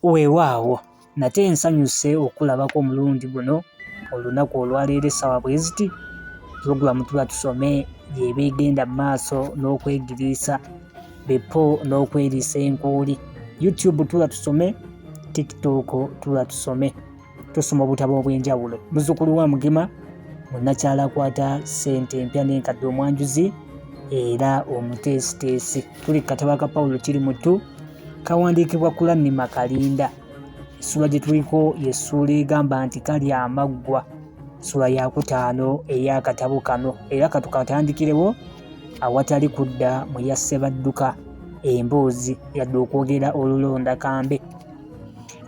Weewaawo nate nsanyuse okulabako omulundi guno olunaku olwaleero essaawa bwe ziti. Pulogulaamu tuba tusome y'eba egenda mu maaso n'okwegiriisa bepo n'okweriisa enkuuli. YouTube tuba tusome, TikTok tuba tusome, tusoma obutabo obw'enjawulo. Muzzukulu wa Mugema, munnakyala akwata ssente empya n'enkadde omwanjuzi era omuteesiteesi. Tuli ku katabo ka Pawulo Kirimuttu kawandiikibwa Cranmer Kalinda. Essula gye tuliko y'essuula egamba nti kalya amaggwa, ssula ya 5 ey'akatabo kano, era katukatandikirewo awatali kudda mu ya Ssebadduka emboozi yadde okwogera olulondakambe.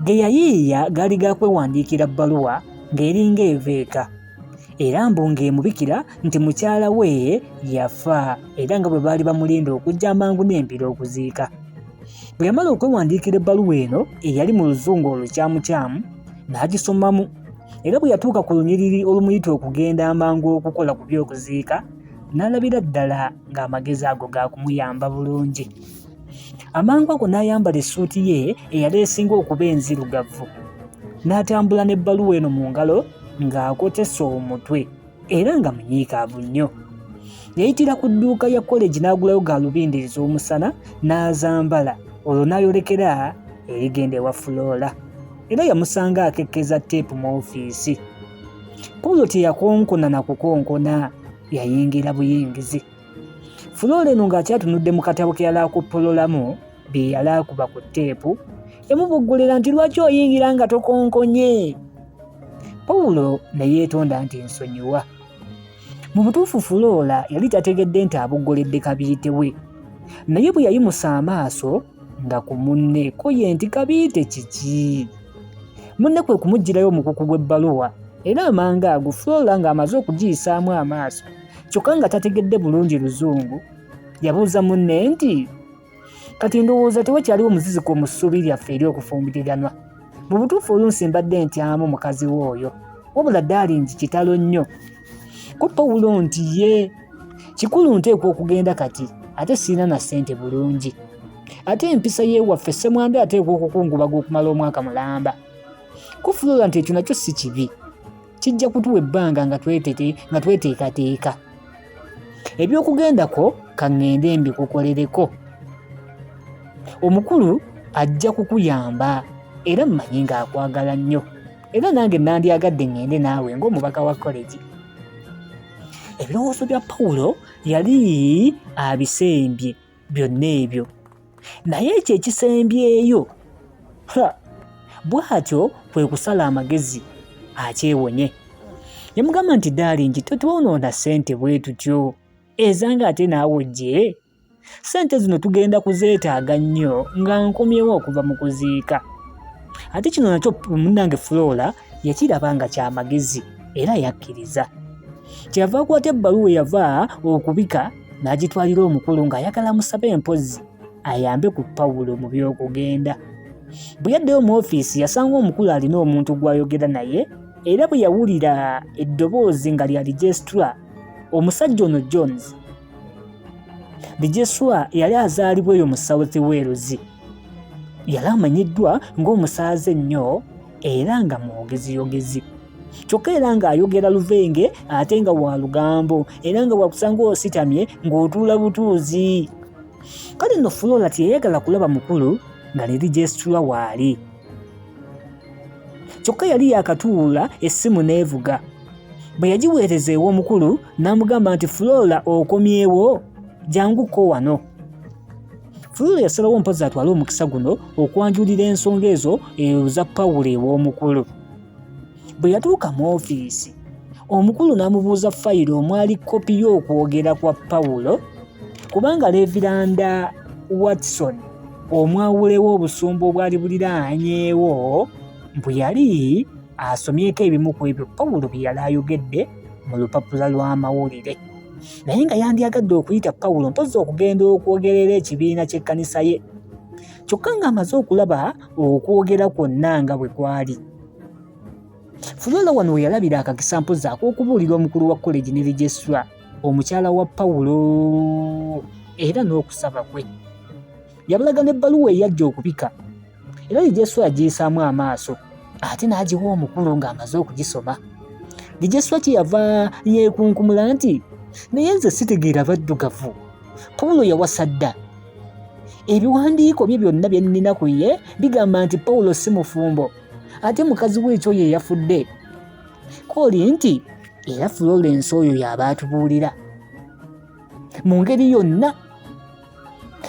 Ge yayiiya gaali gakwewandiikira bbaluwa ng'eringa eva eka, era mbu ng'emubikira nti mukyala we yafa era nga bwe baali bamulinda okujja amangu n'embiro okuziika. Bwe yamala okwewandiikira ebbaluwa eno eyali mu luzungu olukyamukyamu n'agisomamu, era bwe yatuuka ku lunyiriri olumuyita okugenda amangu okukola ku by'okuziika n'alabira ddala ng'amagezi ago gaakumuyamba bulungi. Amangu ago n'ayambala essuuti ye eyali esinga okuba enzirugavu, n'atambula n'ebbaluwa eno mu ngalo ng'akotesa omutwe era nga munyiikaavu nnyo. Yayitira ku dduuka ya koleji n'agulayo gaalubindi ez'omusana n'azambala, olwo n'ayolekera erigenda ewa Flora era yamusanga akekkeza teepu mu ofiisi. Pawulo teyakonkona na kukonkona, yayingira buyingizi. Flora eno ng'akyatunudde mu katabo ke yali akuppololamu bye yali akuba ku teepu, yamuboggolera nti lwaki oyingira nga tokonkonye? Pawulo ne yeetonda nti nsonyiwa. Mu butuufu Flora yali tategedde nti aboggoledde Kabiite we, naye bwe yayimusa amaaso nga ku munne ko ye nti Kabiite kiki? Munne kwe kumuggyirayo omukuku gw'ebbaluwa, era amanga ago Flora ng'amaze okugiyisaamu amaaso kyokka nga tategedde bulungi Luzungu, yabuuza munne nti kati ndowooza tewakyaliwo omuziziko mu ssuubi lyaffe ery'okufumbiriranwa. Mu butuufu oluusi mbadde ntyamu mukazi w'oyo, wabula daalingi kitalo nnyo. Ko Pawulo nti ye kikulu nteekwa okugenda kati, ate sirina na ssente bulungi, ate empisa y'ewaffe ssemwambi ateekwa okukungubaga okumala omwaka mulamba. Ko Flora nti ekyo nakyo si kibi, kijja kutuwa ebbanga nga tweteekateeka. Ebyokugendako kaŋŋende mbikukolereko. Omukulu ajja kukuyamba era mmanyi ng'akwagala nnyo, era nange nandyagadde ŋŋende naawe ng'omubaka wa koleji. Ebirowoozo bya Pawulo yali abisembye byonna ebyo, naye ekyo ekisembyeyo bw'atyo kwe kusala amagezi akyewonye. Yamugamba nti daalingi tetwonoona ssente bwe tutyo, ezanga ate naawe ojje, ssente zino tugenda kuzeetaaga nnyo nga nkomyewo okuva mu kuziika. Ate kino nakyo munnange Flora yakiraba nga kyamagezi era yakkiriza. Kyava akwata ebbaluwa eyava okubika n'agitwalira omukulu ng'ayagala musabe empozi ayambe ku Pawulo mu by'okugenda. Bwe yaddeyo mu ofiisi yasanga omukulu alina omuntu gw'ayogera naye, era bwe yawulira eddoboozi nga lya Registra, omusajja ono Jones. Registra yali azaalibwa eyo mu South Wales. Yali amanyiddwa ng'omusaaze ennyo era nga mwogeziyogezi, kyokka era ng'ayogera luvenge ate nga wa lugambo, era nga wakusanga ositamye ng'otuula butuuzi. Kale nno Flora teyayagala kulaba mukulu nga ne Registra waali, kyokka yali yakatuula essimu n'evuga. Bwe yagiweereza ew'omukulu n'amugamba nti Flora okomyewo, janguko wano. Flora yasalawo mpozi atwale omukisa guno okwanjulira ensonga ezo za Pawulo ew'omukulu. Bwe yatuuka mu ofiisi, omukulu n'amubuuza fayiro omwali kopi y'okwogera kwa Pawulo, kubanga Leviranda Watson omwawulewo obusumba obwali buliraanyeewo bwe yali asomyeko ebimu ku ebyo Pawulo bye yali ayogedde mu lupapula lw'amawulire. Naye nga yandyagadde okuyita Pawulo mpozi okugenda okwogerera ekibiina ky'ekkanisa ye, kyokka ng'amaze okulaba okwogera kwonna nga bwe kwali. Flora wano we yalabira akakisa mpozi ak'okubuulira omukulu wa koleji ne Registra omukyala wa Pawulo era n'okusaba kwe. Yabalaga n'ebbaluwa eyajja okubika era Lijeswa yagiyisaamu amaaso ate n'agiwa omukulu ng'amaze okugisoma. Lijeswa kyeyava yeekunkumula nti naye nze sitegeera baddugavu, Pawulo yawasa dda. Ebiwandiiko bye byonna bye nnina ku ye bigamba nti Pawulo si mufumbo, ate mukazi w'ekyo ye yafudde. Kooli nti era Florence oyo y'aba atubuulira mu ngeri yonna.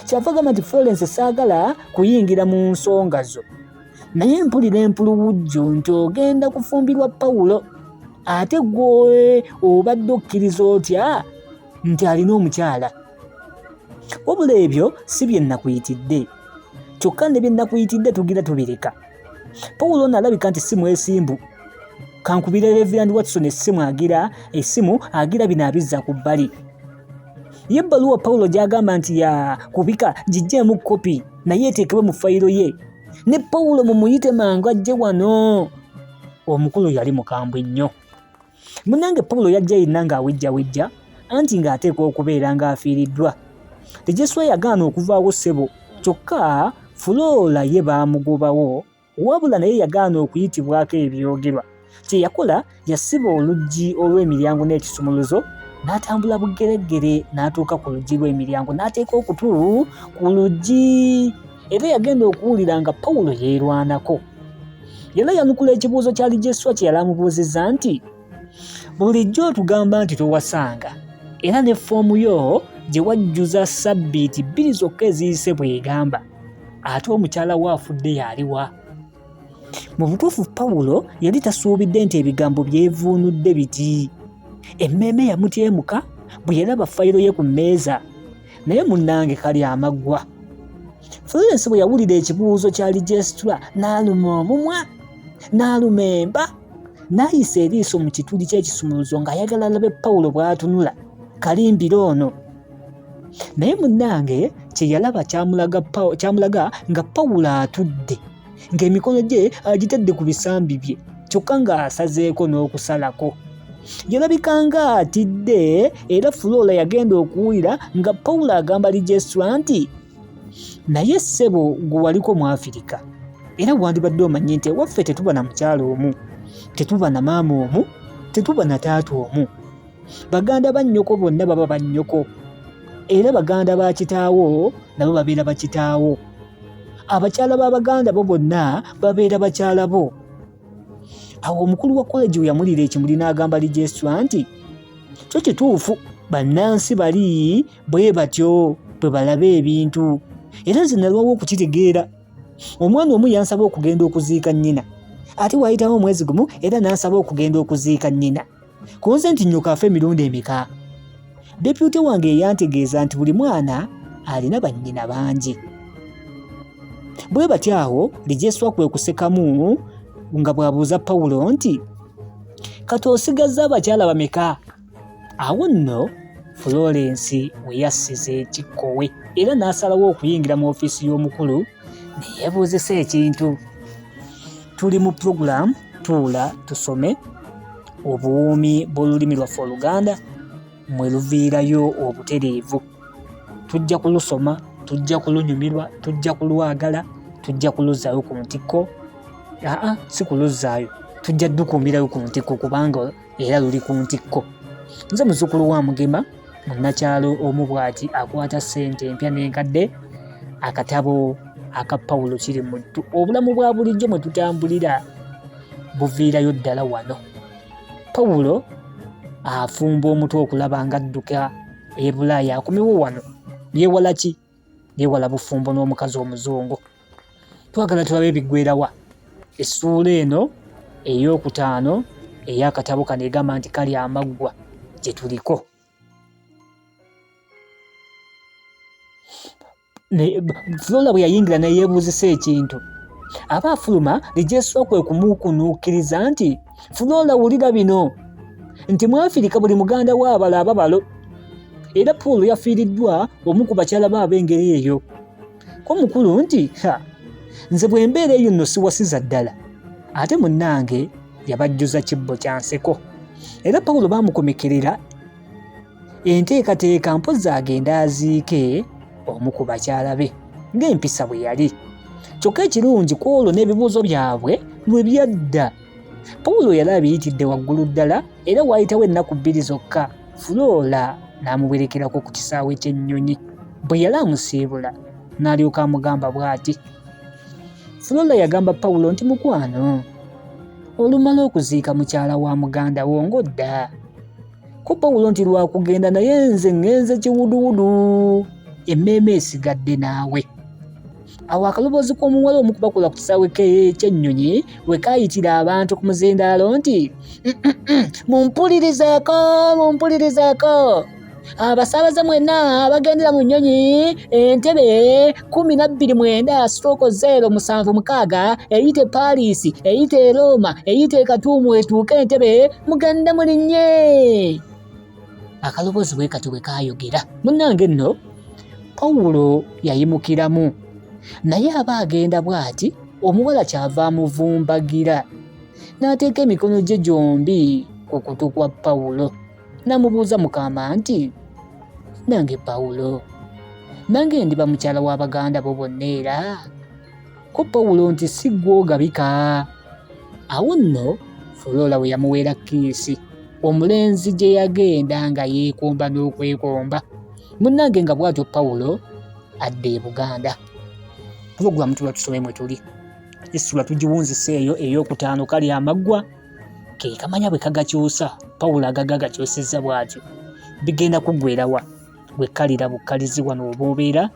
Kyava gamba nti Florence saagala kuyingira mu nsonga zo, naye mpulira empuluwujjo nti ogenda kufumbirwa Pawulo, ate gwe obadde okkiriza otya nti alina omukyala. Wabula ebyo si bye nnakuyitidde, kyokka ne bye nnakuyitidde tugira tubireka. Pawulo n'alabika nti si mwesimbu. Kankubira Reverend Watson essimu agira bino abizza ku bbali. Ye ebbaluwa Pawulo gy'agamba nti yakubika giggyemu kopi naye eteekebwe mu fayiro ye, ne Pawulo mumuyite mangu ajje wano. Omukulu yali mukambwe nnyo. Munnange Pawulo yajja yenna ng'awejjawejja anti ng'ateekwa okubeera ng'afiiriddwa. Lijeswa yagaana okuvaawo ssebo, kyokka Flora ye baamugobawo, wabula naye yagaana okuyitibwako ebyogerwa. Kye yakola yasiba oluggi olw'emiryango n'ekisumuluzo, n'atambula bugeregere n'atuuka ku luggi lw'emiryango n'ateeka okutu ku luggi, era yagenda okuwulira nga Pawulo yeerwanako. Era yanukula ekibuuzo kya Lijeswa kye yali amubuuzizza nti bulijjo otugamba nti towasanga, era ne ffoomu yo gye wajjuza sabbiiti 2 zokka eziyise bw'egamba, ate omukyala we afudde yaliwa? Mu butuufu Pawulo yali tasuubidde nti ebigambo byevuunudde biti. Emmeeme yamutyemuka bwe yalaba fayiro ye ku mmeeza, naye munnange kali amaggwa. Florence bwe yawulira ekibuuzo kya Lijeswa n'aluma omumwa, n'aluma emba, n'ayisa eriiso mu kituli ky'ekisumuluzo ng'ayagala alabe Pawulo bw'atunula, kalimbira ono. Naye munnange kye yalaba kyamulaga nga Pawulo atudde, ng'emikono gye agitadde ku bisambi bye, kyokka ng'asazeeko n'okusalako. Yalabika nga atidde, era Flora yagenda okuwulira nga Pawulo agamba Lijeswa nti naye ssebo gwe waliko mu Afirika, era wandibadde omanyi nti ewaffe tetuba na mukyala omu, tetuba na maama omu, tetuba na taata omu. Baganda ba nnyoko bonna baba ba nnyoko, era baganda ba kitaawo nabo babeera ba kitaawo. Abakyala b'Abaganda bo bonna babeera bakyala bo. Awo omukulu wa college we yamulira ekimuli n'agamba Lijeswa nti kyo kituufu, bannansi bali bwe batyo bwe balaba ebintu, era nze nalwawo okukitegeera. Omwana omu yansaba okugenda okuziika nnyina, ate wayitawo omwezi gumu era n'ansaba okugenda okuziika nnyina. Kunze nti nnyoko afa emirundi emeka. Deputy wange yantegeeza nti buli mwana alina bannyina bangi. Bwe batyo awo Lijeswa kwe kusekamu nga bw'abuuza Pawulo nti kati osigazza abakyala bameka? Awo nno Florence we yassiza ekikko we, era n'asalawo okuyingira mu ofiisi y'omukulu ne yeebuuzisa ekintu. Tuli mu puroguramu Tuula Tusome, obuwuumi bw'olulimi lwaffe Oluganda mwe luviirayo obutereevu. Tujja kulusoma, tujja kulunyumirwa, tujja kulwagala, tujja kuluzzaayo ku ntikko. Si kuluzzaayo, tujja ddukuumirayo ku ntikko kubanga era luli ku ntikko. Nze muzzukulu wa Mugema, munnakyalo omu bw'ati akwata ssente empya n'enkadde, akatabo aka Pawulo Kirimuttu. Obulamu bwa bulijjo mwe tutambulira buviirayo ddala wano. Pawulo afumba omutwe okulaba nga adduka e Bulaaya akomewo wano. Yeewala ki? Yeewala bufumbo n'omukazi omuzungu. Twagala tulabe ebiggweerawa. Essuula eno ey'okutaano ey'akatabo kano egamba nti kali amaggwa gye tuliko. Flora bwe yayingira ne yeebuuzisa ekintu. Aba afuluma Lijeswa kwe kumukunuukiriza nti Flora wulira bino, nti mu Afirika buli muganda w'abala ababalo, era Pawulo yafiiriddwa omu ku bakyala b'ab'engeri eyo. Ko mukulu nti nze bwe mbeera eyo nno siwasiza ddala, ate munnange yabajjuza kibbo kya nseko. Era Pawulo baamukomekerera enteekateeka mpozi agenda aziike omu ku bakyala be ng'empisa bwe yali. kyokka ekirungi ku olwo n'ebibuuzo byabwe lwe byadda. Pawulo yali abiyitidde waggulu ddala era waayitawo ennaku 2 zokka Flora n'amuwerekerako ku kisaawe ky'ennyonyi. Bwe yali amusiibula n'alyoka amugamba bw'ati. Flora yagamba Pawulo nti, mukwano, olumala okuziika mukyala wa muganda wo ng'odda. Ko Pawulo nti, lwakugenda naye nze ŋŋenze kiwuduwudu, emmeeme esigadde naawe. Awo akaloboozi k'omuwala omukubakola ku kisaawe ky'ennyonyi we kaayitira abantu ku muzindaalo nti, mumpulirizeeko, abasaabaze mwenna abagendera mu nnyonyi entebe 12-0-76 eyite Paris, eyite Roma, eyite Katuumu etuuke entebe mugende mulinnye. Akaloboozi bwe kati bwe kaayogera, munnange nno Pawulo yayimukiramu, naye aba agenda bw'ati omuwala kyava amuvumbagira n'ateeka emikono gye gyombi ku kutu kwa Pawulo n'amubuuza mukama nti, nange Pawulo, nange ndiba mukyala wa baganda bo bonna era? Ko Pawulo nti, si ggwe ogabika. Awo nno Flora we yamuweera kiisi, omulenzi gye yagenda nga yeekomba n'okwekomba. Munnange nga bw'atyo Pawulo adda e Buganda. Pulogulaamu tuba tusome mwe tuli. Essula tugiwunzise eyo ey'okutaano kali amaggwa ke kamanya bwe kagakyusa. Pawulo agakyusizza bw'atyo. Bigenda kuggweerawa bwe kalira bukkalizi wano oba obeera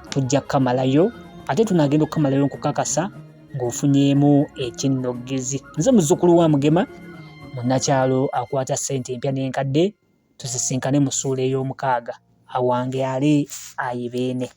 tujja kukamalayo, ate tunaagenda okukamalayo nkukakasa ng'ofunyeemu ekinnoggezi. Nze muzzukulu wa Mugema, munnakyalo akwata ssente empya n'enkadde, tuzisinkane mu ssuula ey'omukaaga. Awange ali ayibeene.